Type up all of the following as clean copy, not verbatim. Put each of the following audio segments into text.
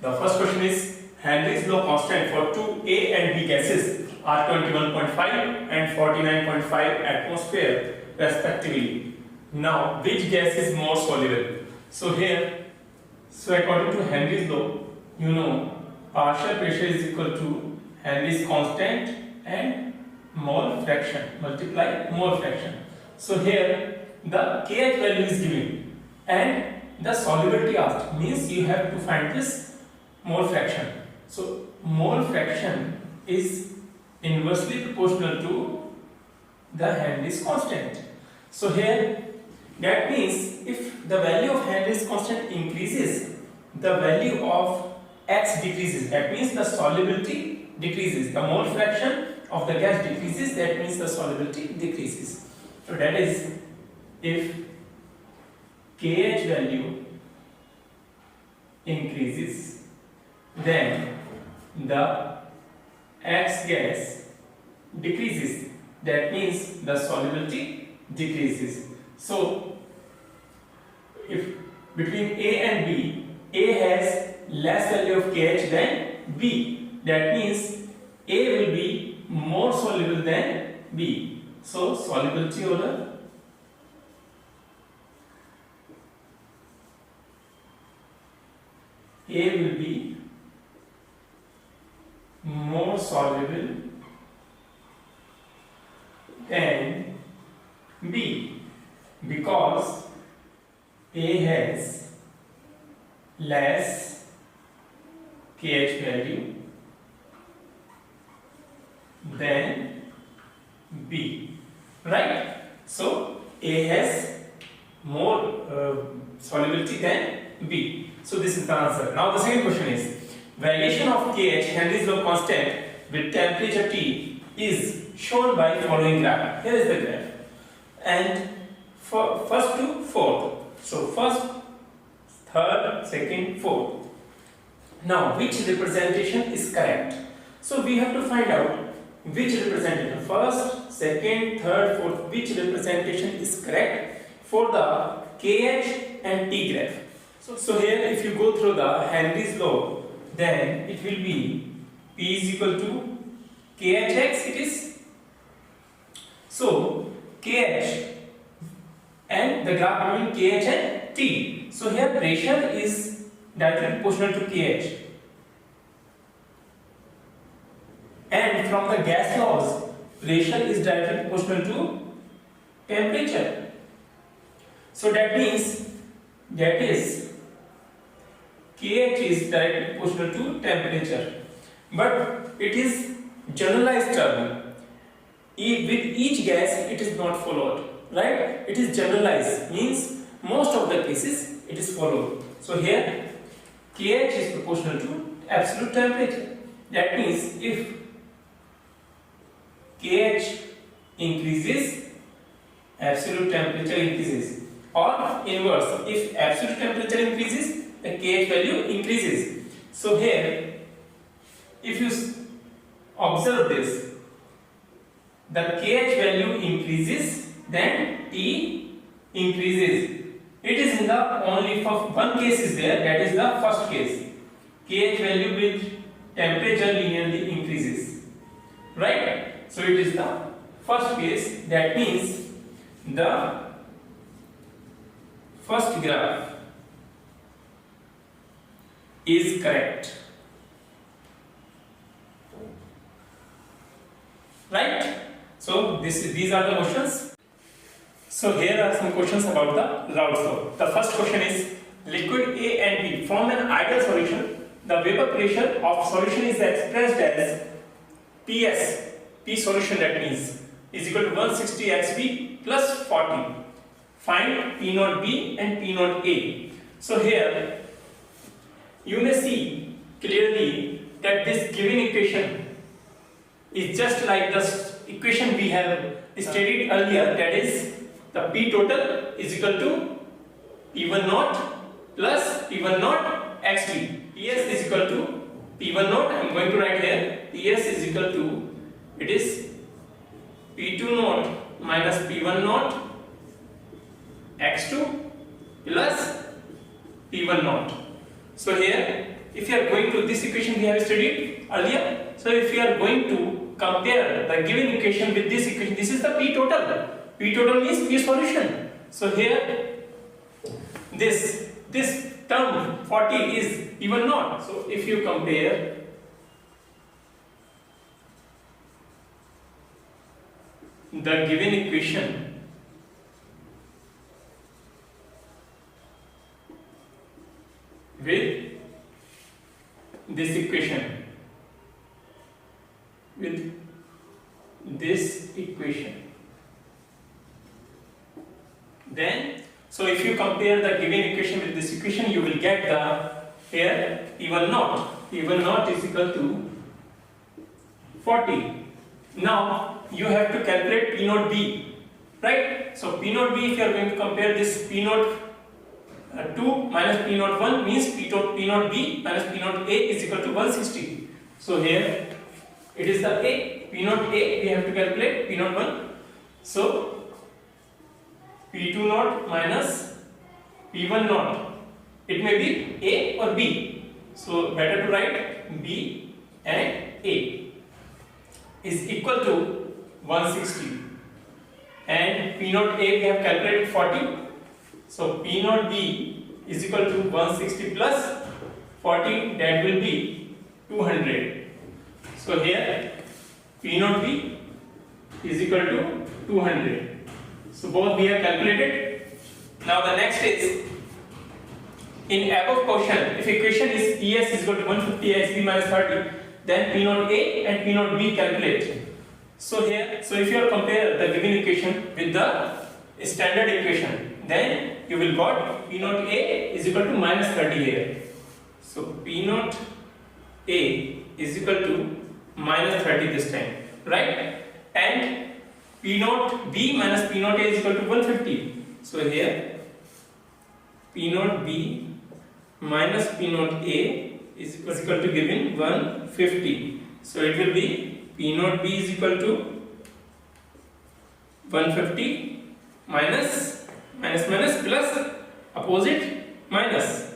The first question is Henry's law constant for two A and B gases are 21.5 and 49.5 atmosphere respectively. Now, which gas is more soluble? So according to Henry's law, you know, partial pressure is equal to Henry's constant and mole fraction, multiply mole fraction. So here the KH value is given and the solubility asked, means you have to find this mole fraction. So mole fraction is inversely proportional to the Henry's constant. So here that means if the value of Henry's constant increases, the value of X decreases. That means the solubility decreases. The mole fraction of the gas decreases. That means the solubility decreases. So that is, if KH value increases, then the X gas decreases. That means the solubility decreases. So if between A and B, A has less value of KH than B, that means A will be more soluble than B. So solubility order A will be more soluble than B because A has less KH value than B, right? So A has more solubility than B. So this is the answer. Now the second question is variation of KH, Henry's law constant with temperature T is shown by following graph. Here is the graph. And for first to fourth. So first, third, second, fourth. Now which representation is correct? So we have to find out which representation, first, second, third, fourth, which representation is correct for the KH and T graph. So here if you go through the Henry's law, then it will be P is equal to KHX it is. So KH and the graph between KH and T. So here pressure is directly proportional to KH. And from the gas laws, pressure is directly proportional to temperature. So that means that is KH is directly proportional to temperature. But it is generalized term. With each gas it is not followed, right? It is generalized, means most of the cases it is followed. So here KH is proportional to absolute temperature. That means if KH increases, absolute temperature increases, or inverse, if absolute temperature increases, the KH value increases. So here if you observe this, the KH value increases, then T increases. It is in the only for one case is there, that is the first case. KH value with temperature linearly increases, right? So it is the first case. That means the first graph is correct, right? So these are the questions. So here are some questions about the Raoult's law. The first question is liquid A and B form an ideal solution. The vapor pressure of solution is expressed as PS. P solution, that means, is equal to 160 xP plus 40. Find P naught B and P naught A. So here you may see clearly that this given equation is just like the equation we have studied earlier, that is the P total is equal to P1 naught plus P1 naught XT. PS is equal to P1 naught, I am going to write here, PS is equal to, it is P2 naught minus P1 naught X2 plus P1 naught. So here if you are going to this equation we have studied earlier, so if you are going to compare the given equation with this equation, this is the P total. P total means P solution. So here this term 40 is even not. So if you compare the given equation with this equation, then so if you compare the given equation with this equation, you will get the here even not is equal to 40. Now you have to calculate P naught B, right? So P naught B, if you are going to compare this P naught 2 minus P naught 1 means P naught B minus P naught A is equal to 160. So here it is the A, P naught A we have to calculate, P naught 1. So P2 naught minus P1 naught, it may be A or B. So better to write B and A is equal to 160, and P naught A we have calculated 40. So P naught B is equal to 160 plus 40, that will be 200. So here P naught B is equal to 200. So both we have calculated. Now the next is, in above question, if equation is PS is equal to 150 XB minus 30, then P naught A and P naught B calculate. So here, so if you compare the given equation with the standard equation, then you will got P naught A is equal to minus 30 here. So P naught A is equal to minus 30 this time, right? And P naught B minus P naught A is equal to 150. So here P naught B minus P naught A is equal to given 150. So it will be P naught B is equal to 150 minus plus opposite minus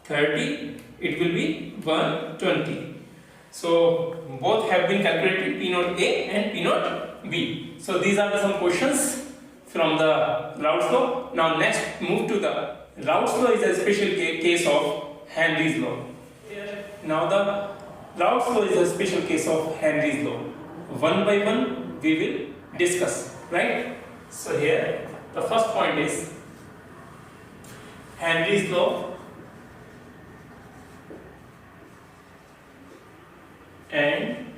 30, it will be 120. So both have been calculated, P naught A and P naught B. So these are some questions from the Raoult's law. Now next move to the Raoult's law is a special case of Henry's law. Now the Raoult's law is a special case of Henry's law. One by one we will discuss, right? So here the first point is Henry's law and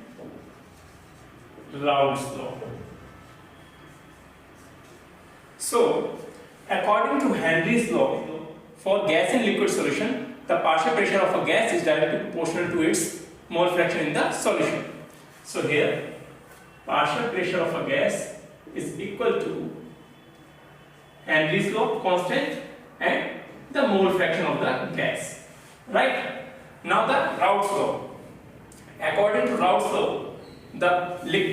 Raoult's law. So according to Henry's law, for gas and liquid solution, the partial pressure of a gas is directly proportional to its mole fraction in the solution. So here partial pressure of a gas is equal to Henry's law constant and the mole fraction of the gas, right? Now the Raoult's law. According to Raoult's law,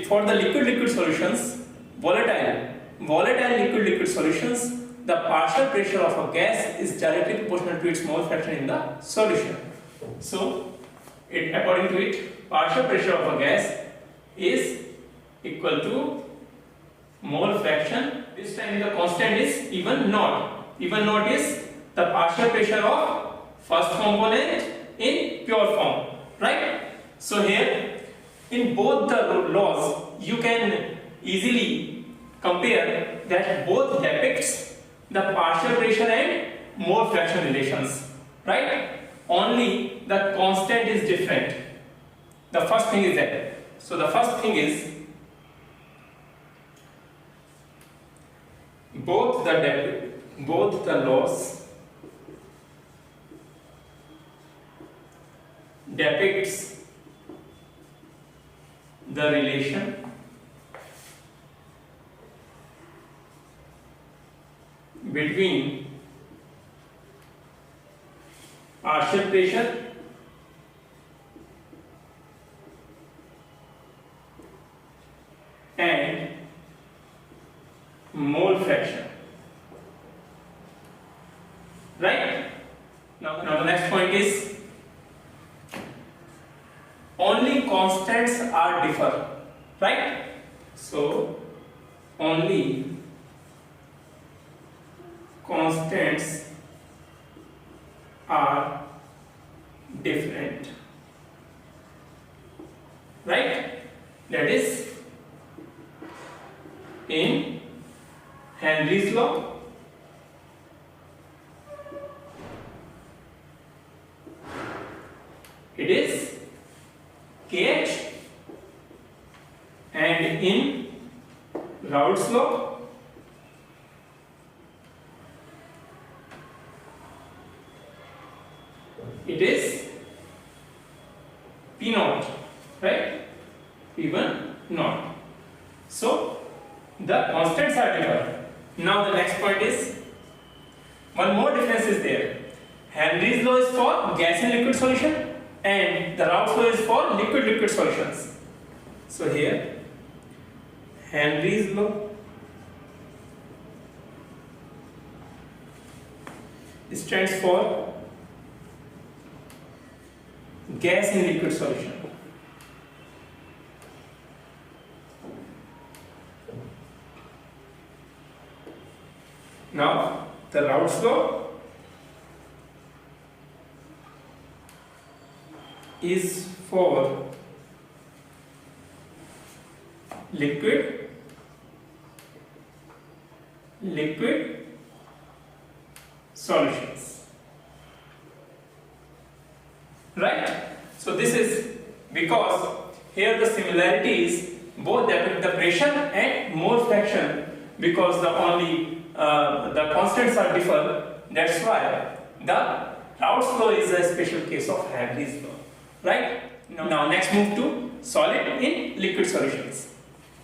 for the liquid solutions, volatile liquid solutions, the partial pressure of a gas is directly proportional to its mole fraction in the solution. So according to it, partial pressure of a gas is equal to mole fraction. This time the constant is even naught. Even naught is the partial pressure of first component in pure form, right? So here in both the laws you can easily compare that both depicts the partial pressure and mole fraction relations, right? Only the constant is different. The first thing is that. So the first thing is both the laws depicts the relation between partial pressure and mole fraction, right? Now the next point is constants are differ, right? So only constants are different, right? That is in Henry's law. It is kh, and in Raoult's law it is P naught, right? P1 naught. So the constants are different. Now the next point is, one more difference is there. Henry's law is for gas and liquid solution, and the Raoult's law is for liquid-liquid solutions. So here Henry's law stands for gas and liquid solution. Now the Raoult's law is for liquid solutions, right? So this is because here the similarity is both the pressure and mole fraction, because the only the constants are differ. That's why the Raoult's law is a special case of Henry's law, right? Now next move to solid in liquid solutions.